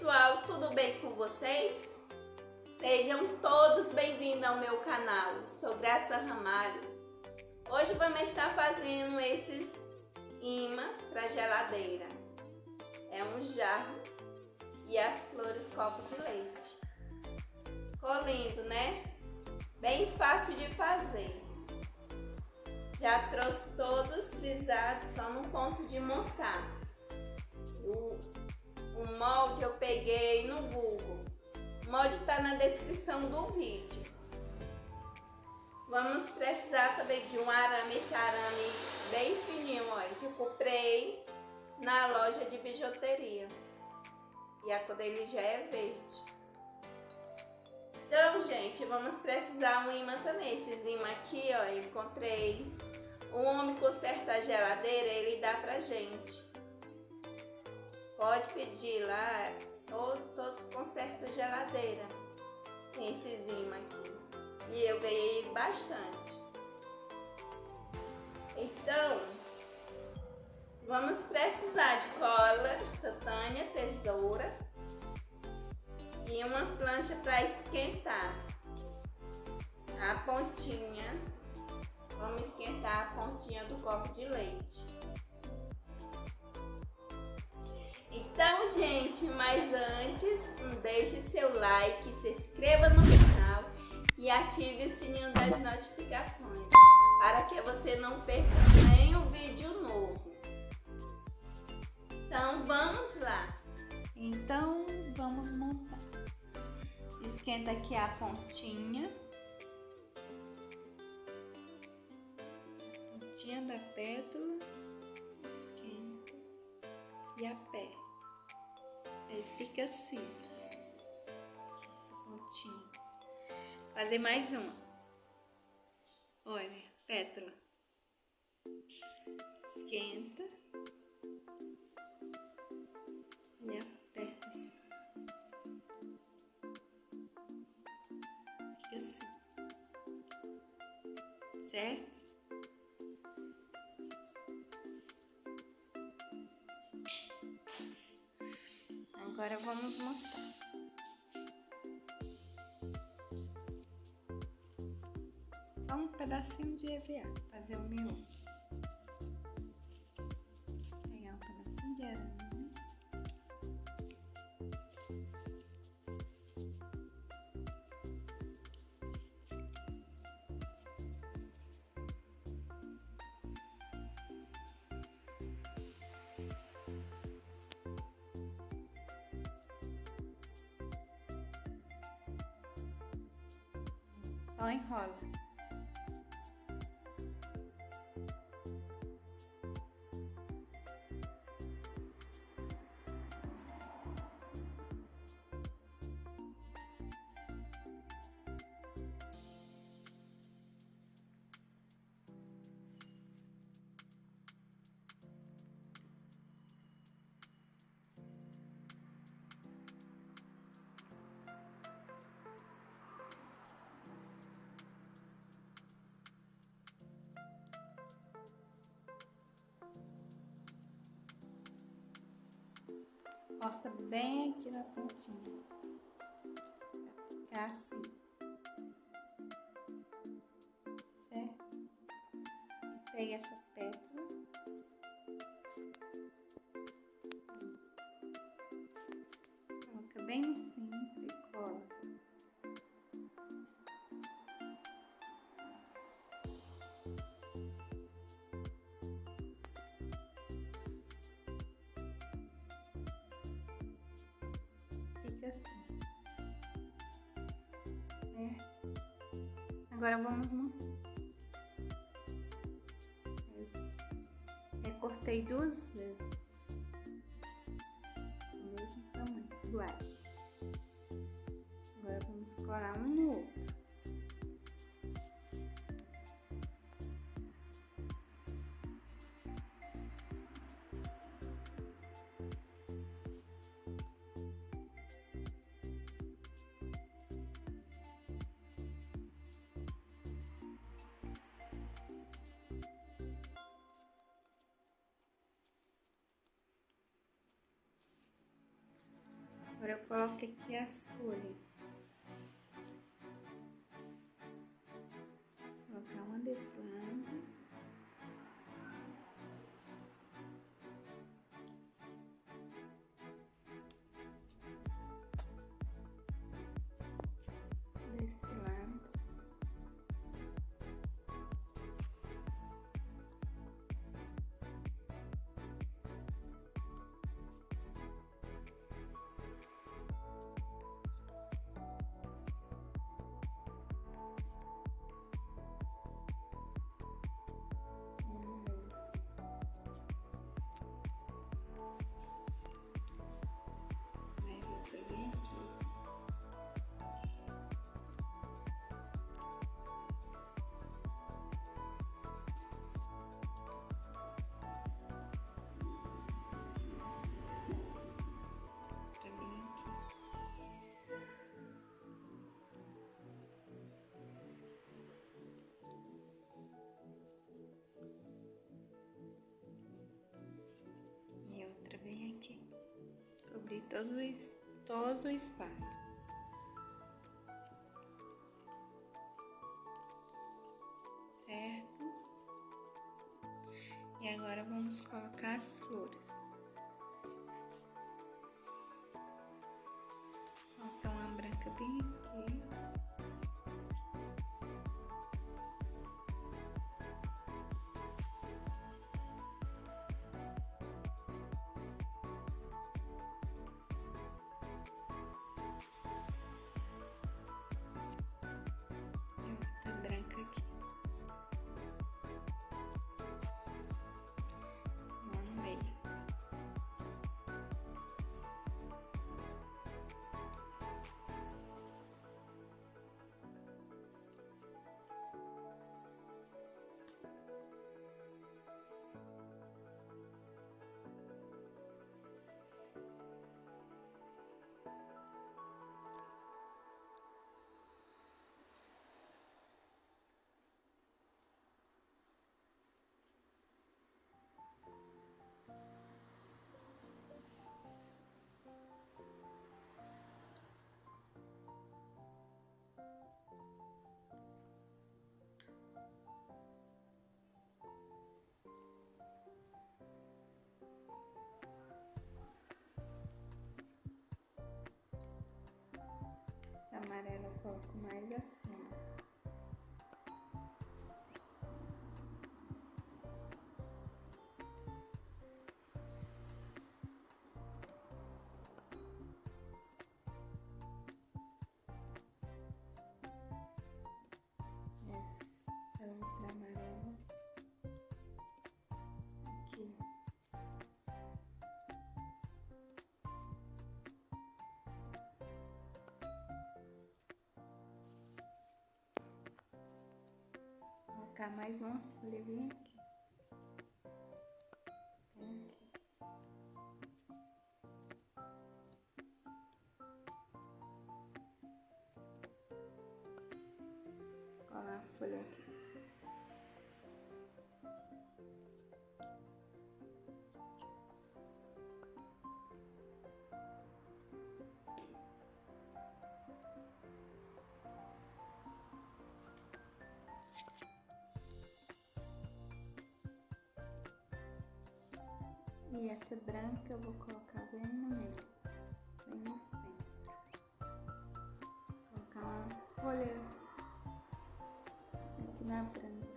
pessoal, tudo bem com vocês? Sejam todos bem-vindos ao meu canal. Sou Graça Ramalho. Hoje vamos estar fazendo esses imãs para geladeira. É um jarro e as flores copo de leite. Ficou lindo, né? Bem fácil de fazer. Já trouxe todos frisados, só no ponto de montar. O molde eu peguei no Google. O molde está na descrição do vídeo. Vamos precisar também de um arame, esse arame bem fininho, olha, que eu comprei na loja de bijuteria. E a cor dele já é verde. Então, gente, vamos precisar um imã também. Esses imãs aqui, ó, eu encontrei. O homem conserta a geladeira, ele dá pra gente. Pode pedir lá, todos consertam geladeira. Tem esses imãs aqui. E eu ganhei bastante. Então, vamos precisar de cola instantânea, tesoura e uma plancha para esquentar a pontinha. Vamos esquentar a pontinha do copo de leite. Então, gente, mas antes, deixe seu like, se inscreva no canal e ative o sininho das notificações para que você não perca nenhum vídeo novo. Então, vamos lá. Então, vamos montar. Esquenta aqui a pontinha. Pontinha da pétala. Esquenta e aperta. Aí fica assim. Essa pontinha. Fazer mais uma. Olha, pétala. Esquenta. E aperta assim. Fica assim. Certo? Agora vamos montar. Só um pedacinho de EVA, fazer o miolo. Pegar um pedacinho de arame. Só enrola. Corta bem aqui na pontinha, vai ficar assim, certo? Pega essa pétala, coloca bem no centro e cola. Fica assim, certo? Agora vamos montar. Eu cortei 2 vezes, do mesmo tamanho, iguais. Agora vamos colar um no outro. Agora eu coloco aqui as folhas. Vou colocar uma desse lado. Desse lado. Bem aqui, cobri todo o espaço. Certo? E agora vamos colocar as flores. Vou colocar uma branca bem aqui. Amarelo eu coloco mais assim. Essa outra amarela aqui. Colocar mais uma folha bem aqui. Colar a folha aqui. E essa branca eu vou colocar bem no meio, bem no centro. Vou colocar uma folha aqui na branca.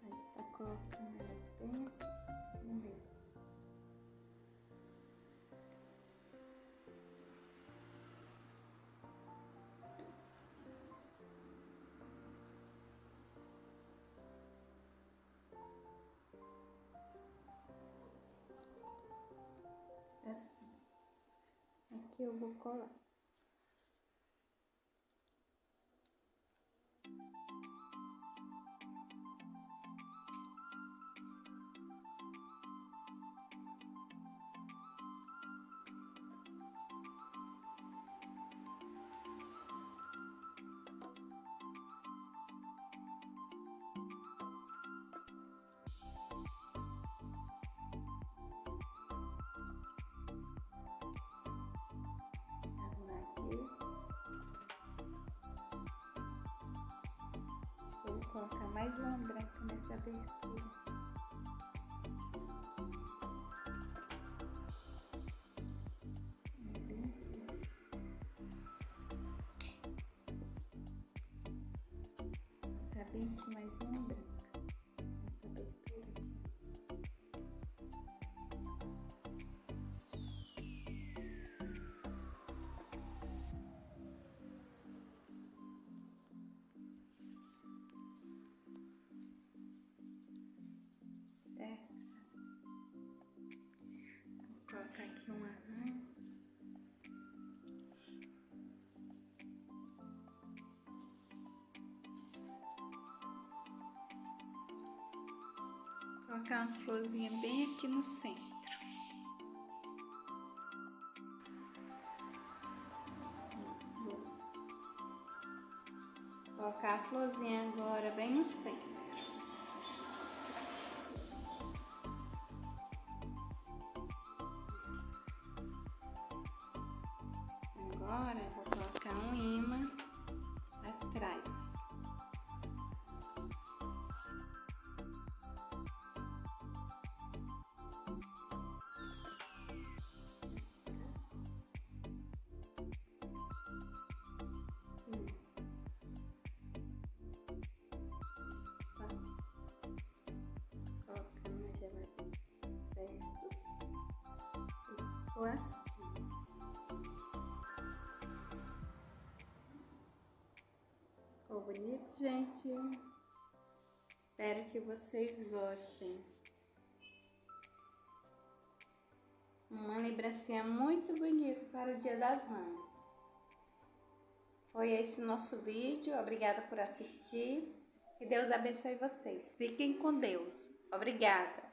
A gente tá colocando ela bem aqui no meio. Assim. Aqui eu vou colar. mais uma branca nessa abertura. Tá bem aqui mais uma branca nessa abertura. Vou colocar aqui um arranjo. Vou colocar uma florzinha bem aqui no centro. Vou colocar a florzinha agora bem no centro. Agora eu vou colocar um imã atrás. Colocando já vai certo. Ficou assim. Ficou bonito, gente? Espero que vocês gostem. Uma lembrancinha muito bonita para o Dia das Mães. Foi esse nosso vídeo. Obrigada por assistir. Que Deus abençoe vocês. Fiquem com Deus. Obrigada.